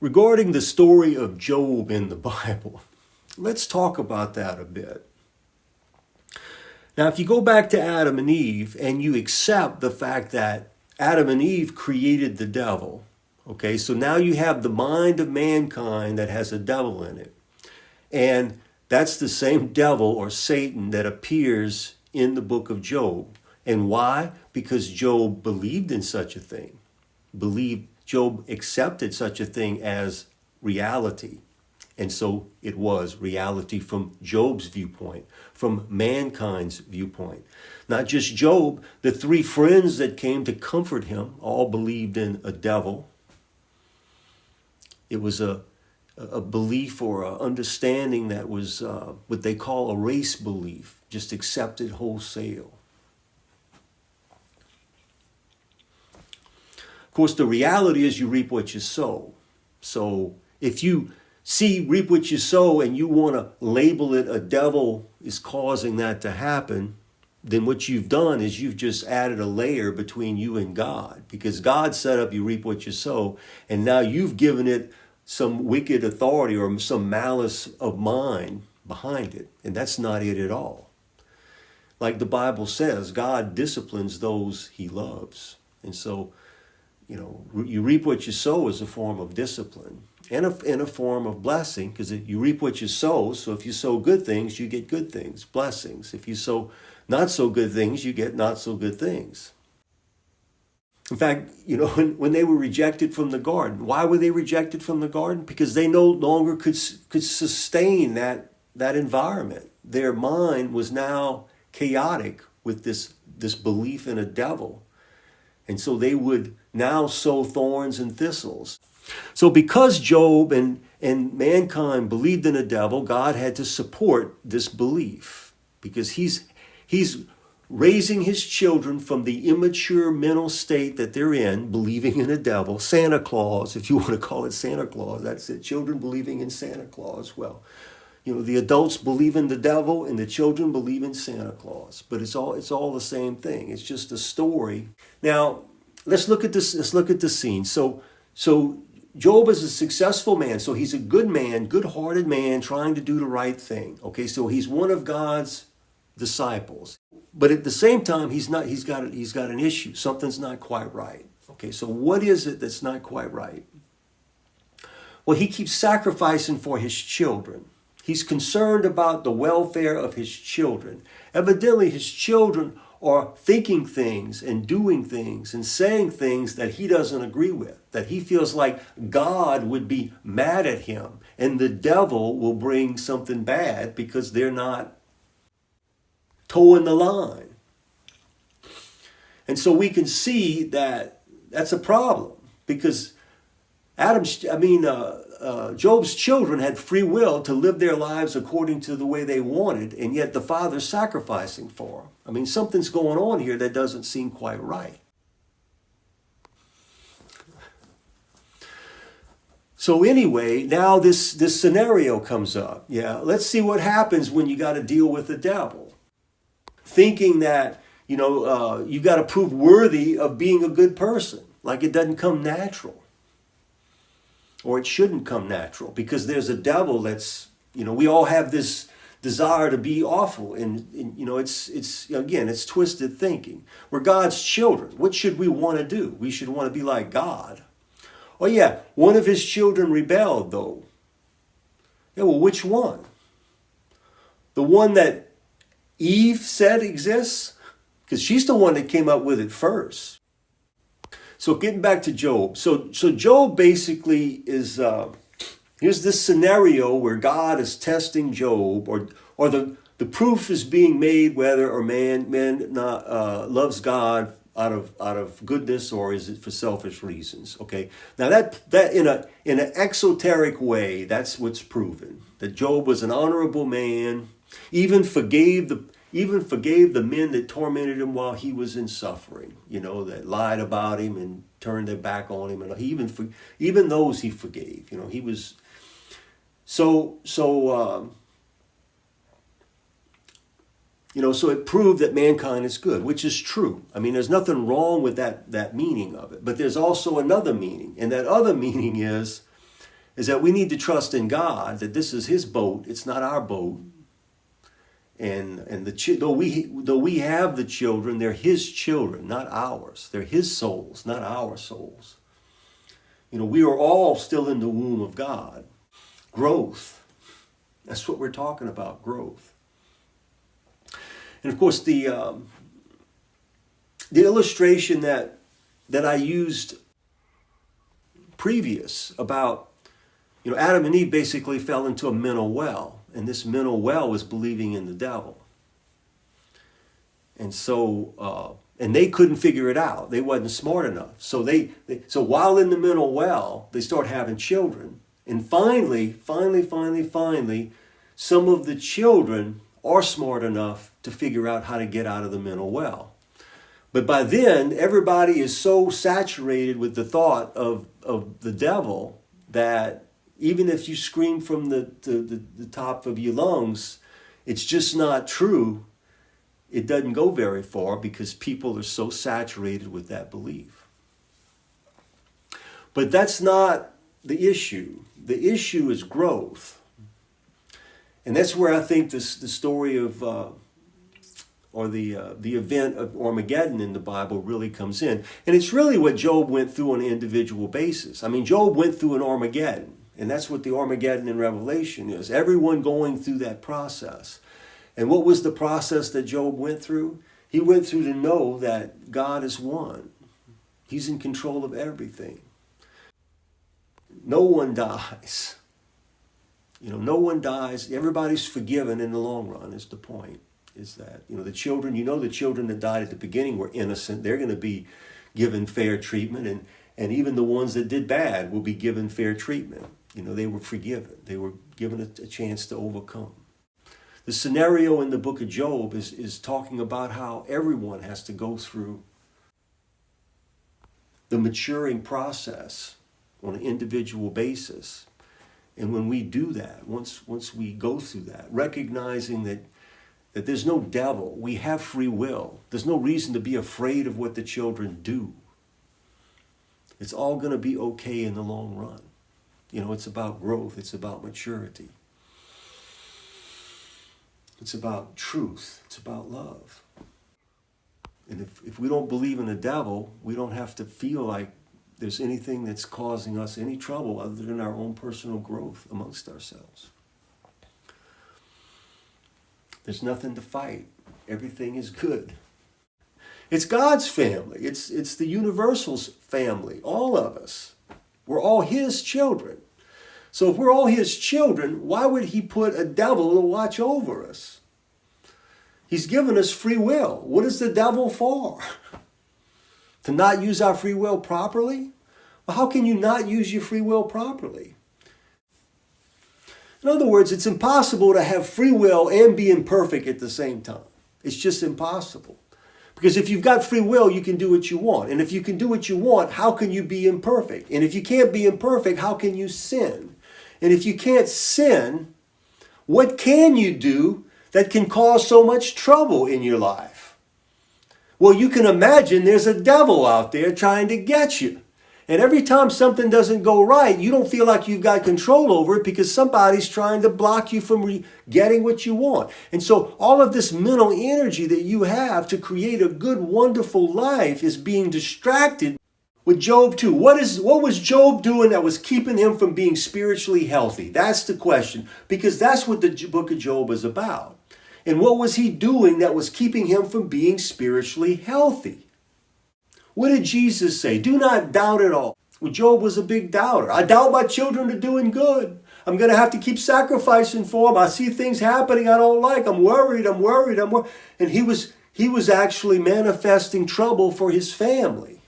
regarding the story of Job in the Bible, let's talk about that a bit. Now, if you go back to Adam and Eve and you accept the fact that Adam and Eve created the devil, okay, so now you have the mind of mankind that has a devil in it. And that's the same devil or Satan that appears in the book of Job. And why? Because Job believed in such a thing. Job accepted such a thing as reality. And so it was reality from Job's viewpoint, from mankind's viewpoint. Not just Job, the three friends that came to comfort him all believed in a devil. It was a belief or an understanding that was what they call a race belief, just accepted wholesale. Of course, the reality is you reap what you sow. So if you reap what you sow and you want to label it a devil is causing that to happen, then what you've done is you've just added a layer between you and God, because God set up you reap what you sow, and now you've given it some wicked authority or some malice of mind behind it, and that's not it at all. Like the Bible says, God disciplines those he loves. And so, you reap what you sow is a form of discipline and a form of blessing, because you reap what you sow. So if you sow good things, you get good things, blessings. If you sow not so good things, you get not so good things. In fact, when they were rejected from the garden, why were they rejected from the garden? Because they no longer could sustain that environment. Their mind was now chaotic with this belief in a devil. And so they would now sow thorns and thistles. So because Job and mankind believed in a devil, God had to support this belief, because he's raising his children from the immature mental state that they're in, believing in a devil. Santa Claus, if you want to call it Santa Claus, that's it. Children believing in Santa Claus. Well, the adults believe in the devil and the children believe in Santa Claus. But it's all the same thing. It's just a story. Now, let's look at this. Let's look at the scene. So Job is a successful man. So he's a good man, good-hearted man trying to do the right thing. Okay, so he's one of God's disciples. But at the same time, he's got an issue. Something's not quite right. Okay, so what is it that's not quite right? Well, he keeps sacrificing for his children. He's concerned about the welfare of his children. Evidently, his children are thinking things and doing things and saying things that he doesn't agree with, that he feels like God would be mad at him and the devil will bring something bad because they're not toeing the line. And so we can see that that's a problem, because Job's children had free will to live their lives according to the way they wanted, and yet the father's sacrificing for them. Something's going on here that doesn't seem quite right. So anyway, now this scenario comes up. Yeah, let's see what happens when you got to deal with the devil. Thinking that, you got to prove worthy of being a good person, like it doesn't come natural. Or it shouldn't come natural, because there's a devil that's, we all have this desire to be awful. And it's twisted thinking. We're God's children. What should we want to do? We should want to be like God. Oh yeah, one of his children rebelled though. Yeah, well, which one? The one that Eve said exists? Because she's the one that came up with it first. So getting back to Job. So Job basically is, here's this scenario where God is testing Job, or the proof is being made whether or man loves God out of goodness, or is it for selfish reasons? Okay. Now that in an exoteric way, that's what's proven. That Job was an honorable man, even forgave the men that tormented him while he was in suffering, that lied about him and turned their back on him. And he even those he forgave. He was so it proved that mankind is good, which is true. There's nothing wrong with that meaning of it. But there's also another meaning. And that other meaning is is that we need to trust in God, that this is his boat, it's not our boat. And though we have the children, they're his children, not ours. They're his souls, not our souls. We are all still in the womb of God. Growth. That's what we're talking about, growth. And of course, the illustration that I used previous about, Adam and Eve basically fell into a mental well. And this mental well was believing in the devil. And so, and they couldn't figure it out. They wasn't smart enough. So so while in the mental well, they start having children. And finally, some of the children are smart enough to figure out how to get out of the mental well. But by then, everybody is so saturated with the thought of the devil that even if you scream from the top of your lungs, it's just not true. It doesn't go very far because people are so saturated with that belief. But that's not the issue. The issue is growth. And that's where I think the story of, or the event of Armageddon in the Bible really comes in. And it's really what Job went through on an individual basis. I mean, Job went through an Armageddon. And that's what the Armageddon in Revelation is. Everyone going through that process. And what was the process that Job went through? He went through to know that God is one. He's in control of everything. No one dies. No one dies. Everybody's forgiven in the long run is the point. Is that, the children, the children that died at the beginning were innocent. They're going to be given fair treatment. And even the ones that did bad will be given fair treatment. They were forgiven. They were given a chance to overcome. The scenario in the book of Job is talking about how everyone has to go through the maturing process on an individual basis. And when we do that, once we go through that, recognizing that there's no devil, we have free will. There's no reason to be afraid of what the children do. It's all going to be okay in the long run. It's about growth. It's about maturity. It's about truth. It's about love. And if we don't believe in the devil, we don't have to feel like there's anything that's causing us any trouble other than our own personal growth amongst ourselves. There's nothing to fight. Everything is good. It's God's family. It's the universal's family. All of us. We're all his children. So if we're all his children, why would he put a devil to watch over us? He's given us free will. What is the devil for? To not use our free will properly? Well, how can you not use your free will properly? In other words, it's impossible to have free will and be imperfect at the same time. It's just impossible. Because if you've got free will, you can do what you want. And if you can do what you want, how can you be imperfect? And if you can't be imperfect, how can you sin? And if you can't sin, what can you do that can cause so much trouble in your life? Well, you can imagine there's a devil out there trying to get you. And every time something doesn't go right, you don't feel like you've got control over it because somebody's trying to block you from getting what you want. And so all of this mental energy that you have to create a good, wonderful life is being distracted with Job too. What was Job doing that was keeping him from being spiritually healthy? That's the question, because that's what the book of Job is about. And what was he doing that was keeping him from being spiritually healthy? What did Jesus say? Do not doubt at all. Well, Job was a big doubter. I doubt my children are doing good. I'm going to have to keep sacrificing for them. I see things happening I don't like. I'm worried. And he was actually manifesting trouble for his family.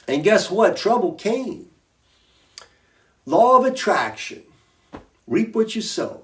And guess what? Trouble came. Law of attraction. Reap what you sow.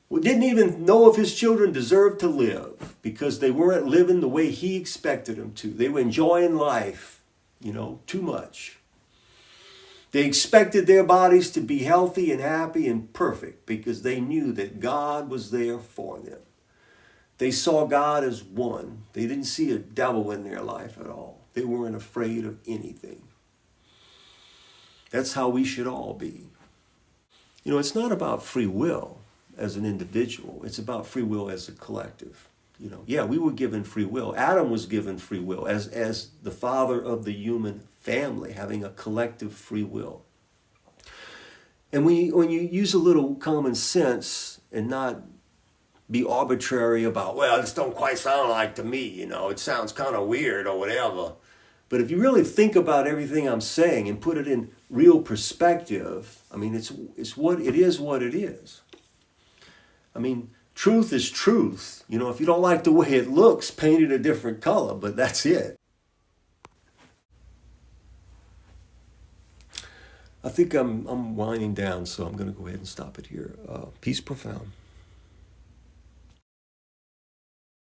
We didn't even know if his children deserved to live because they weren't living the way he expected them to. They were enjoying life, too much. They expected their bodies to be healthy and happy and perfect because they knew that God was there for them. They saw God as one. They didn't see a devil in their life at all. They weren't afraid of anything. That's how we should all be. You know, it's not about free will as an individual. It's about free will as a collective. You know, yeah, we were given free will. Adam was given free will as the father of the human family, having a collective free will. And when you use a little common sense and not be arbitrary about, well, this don't quite sound like to me, you know, it sounds kind of weird or whatever. But if you really think about everything I'm saying and put it in real perspective, I mean, it's what it is. What it is. I mean, truth is truth. You know, if you don't like the way it looks, paint it a different color. But that's it. I think I'm winding down, so I'm going to go ahead and stop it here. Peace profound.